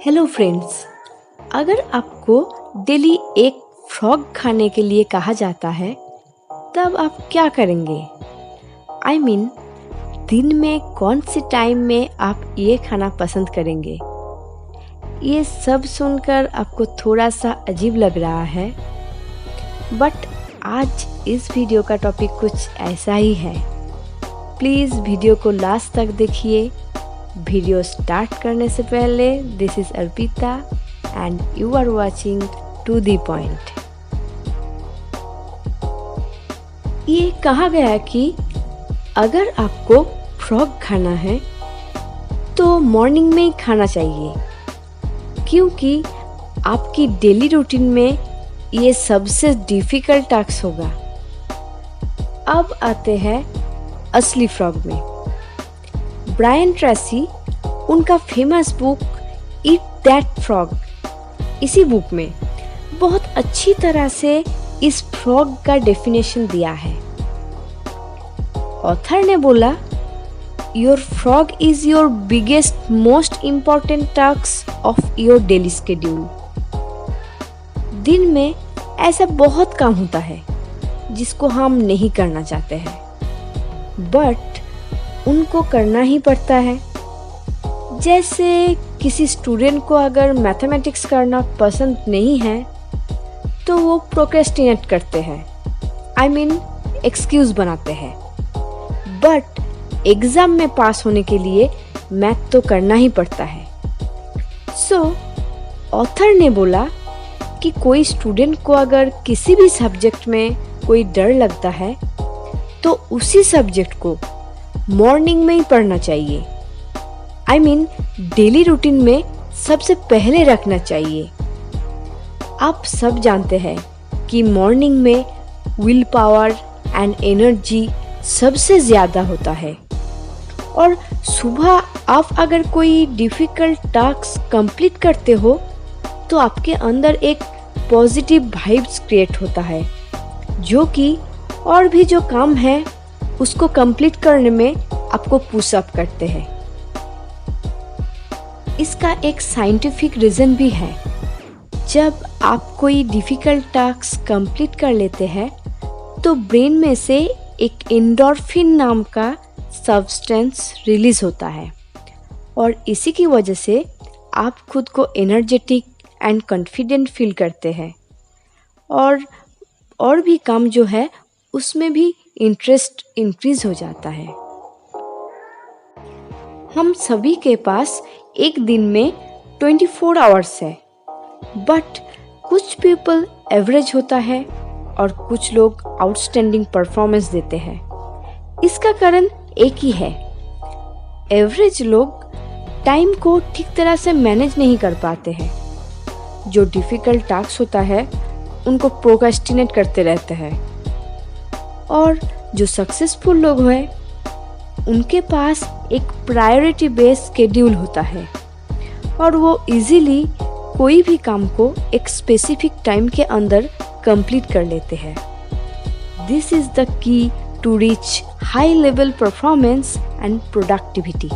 Hello friends, अगर आपको daily एक फ्रॉग खाने के लिए कहा जाता है तब आप क्या करेंगे? आई मीन दिन में कौन से टाइम में आप ये खाना पसंद करेंगे? ये सब सुनकर आपको थोड़ा सा अजीब लग रहा है, बट आज इस वीडियो का टॉपिक कुछ ऐसा ही है। प्लीज़ वीडियो को लास्ट तक देखिए। वीडियो स्टार्ट करने से पहले this is Arpita and you are watching to the point. ये कहा गया कि अगर आपको फ्रॉग खाना है तो मॉर्निंग में ही खाना चाहिए, क्योंकि आपकी डेली रूटीन में ये सबसे डिफिकल्ट टास्क होगा। अब आते हैं असली फ्रॉग में। ब्रायन ट्रेसी, उनका famous book eat that frog, इसी बुक में बहुत अच्छी तरह से इस फ्रॉग का डेफिनेशन दिया है। ऑथर ने बोला, your frog is your biggest most important task of your daily schedule. दिन में ऐसा बहुत काम होता है जिसको हम नहीं करना चाहते हैं, बट उनको करना ही पड़ता है। जैसे किसी स्टूडेंट को अगर मैथमेटिक्स करना पसंद नहीं है तो वो प्रोक्रेस्टिनेट करते हैं, आई मीन एक्सक्यूज बनाते हैं। बट एग्जाम में पास होने के लिए मैथ तो करना ही पड़ता है। सो ऑथर ने बोला कि कोई स्टूडेंट को अगर किसी भी सब्जेक्ट में कोई डर लगता है तो उसी सब्जेक्ट को मॉर्निंग में ही पढ़ना चाहिए। आई मीन डेली रूटीन में सबसे पहले रखना चाहिए। आप सब जानते हैं कि मॉर्निंग में विल पावर एंड एनर्जी सबसे ज़्यादा होता है, और सुबह आप अगर कोई डिफ़िकल्ट टास्क कंप्लीट करते हो तो आपके अंदर एक पॉजिटिव वाइब्स क्रिएट होता है, जो कि और भी जो काम है उसको कंप्लीट करने में आपको पुश अप करते हैं। इसका एक साइंटिफिक रीज़न भी है। जब आप कोई डिफ़िकल्ट टास्क कंप्लीट कर लेते हैं तो ब्रेन में से एक एंडोर्फिन नाम का सब्सटेंस रिलीज होता है, और इसी की वजह से आप खुद को एनर्जेटिक एंड कॉन्फिडेंट फील करते हैं, और भी काम जो है उसमें भी इंटरेस्ट इंक्रीज हो जाता है। हम सभी के पास एक दिन में 24 आवर्स है, बट कुछ पीपल एवरेज होता है और कुछ लोग आउटस्टैंडिंग परफॉर्मेंस देते हैं। इसका कारण एक ही है, एवरेज लोग टाइम को ठीक तरह से मैनेज नहीं कर पाते हैं। जो डिफ़िकल्ट टास्क होता है उनको प्रोक्रेस्टिनेट करते रहते हैं, और जो सक्सेसफुल लोग हैं उनके पास एक प्रायोरिटी बेस्ड शेड्यूल होता है, और वो इजीली कोई भी काम को एक स्पेसिफिक टाइम के अंदर कंप्लीट कर लेते हैं। This is the key to reach high level performance and productivity.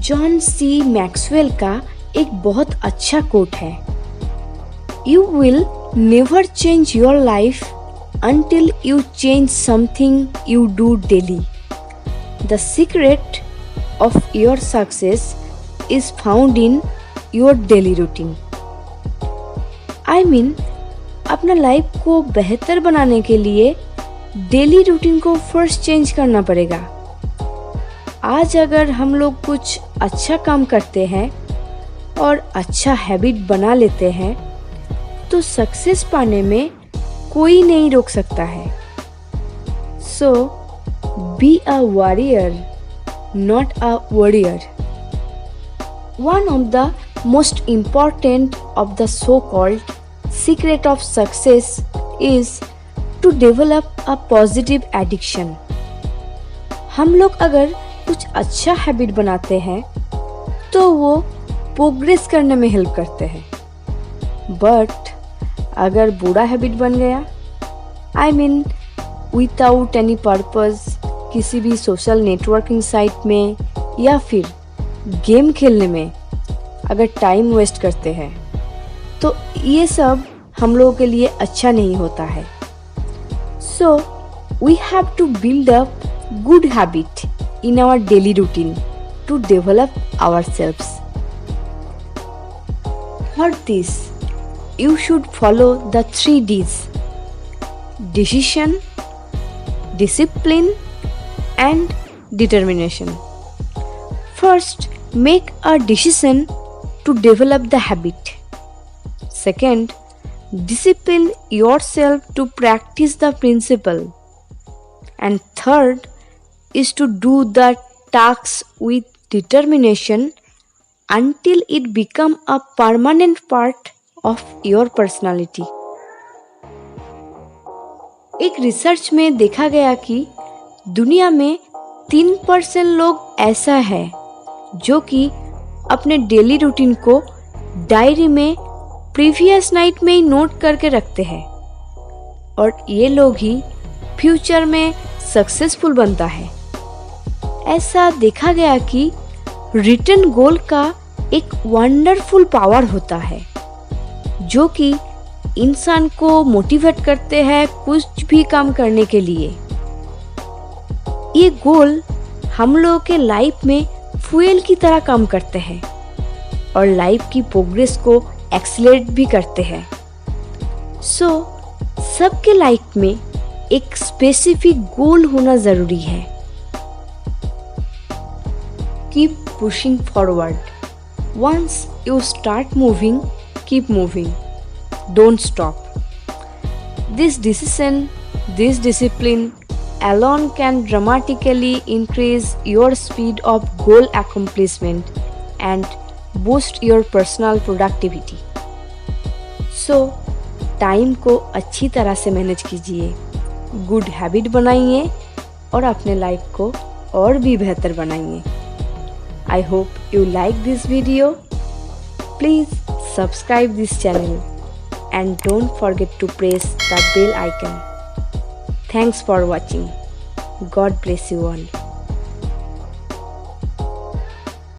John C Maxwell का एक बहुत अच्छा कोट है, you will never change your life until you change something you do daily. The secret of your success is found in your daily routine. I mean, अपना life को बेहतर बनाने के लिए डेली रूटीन को फर्स्ट चेंज करना पड़ेगा। आज अगर हम लोग कुछ अच्छा काम करते हैं और अच्छा हैबिट बना लेते हैं तो सक्सेस पाने में कोई नहीं रोक सकता है। So be a warrior, not a warrior. One of the most important of the so called secret of success is to develop a positive addiction. हम लोग अगर कुछ अच्छा हैबिट बनाते हैं तो वो प्रोग्रेस करने में हेल्प करते हैं, बट अगर बुरा हैबिट बन गया, I mean without any purpose, किसी भी सोशल नेटवर्किंग साइट में या फिर गेम खेलने में अगर टाइम वेस्ट करते हैं तो ये सब हम लोगों के लिए अच्छा नहीं होता है। So we have to build up good habit in our daily routine to develop ourselves. For this, you should follow the 3 Ds: decision, discipline, and determination. First, make a decision to develop the habit. Second, discipline yourself to practice the principle. And third is to do the tasks with determination until it become a permanent part of your personality. एक research में देखा गया कि दुनिया में 3% लोग ऐसा है जो कि अपने डेली रूटीन को डायरी में प्रीवियस नाइट में ही नोट करके रखते हैं, और ये लोग ही फ्यूचर में सक्सेसफुल बनता है। ऐसा देखा गया कि रिटन गोल का एक वंडरफुल पावर होता है जो कि इंसान को मोटिवेट करते हैं कुछ भी काम करने के लिए। ये गोल हम लोगों के लाइफ में फ्यूल की तरह काम करते हैं और लाइफ की प्रोग्रेस को एक्सेलरेट भी करते हैं। सो सबके लाइफ में एक स्पेसिफिक गोल होना जरूरी है। Keep pushing forward. Once you start moving, keep moving. Don't stop. This decision, this discipline alone can dramatically increase your speed of goal accomplishment and boost your personal productivity. So, time को अच्छी तरह से manage कीजिए, good habit बनाइए और अपने life को और भी बेहतर बनाइए। I hope you like this video. Please subscribe this channel and don't forget to press the bell icon. Thanks for watching. God bless you all.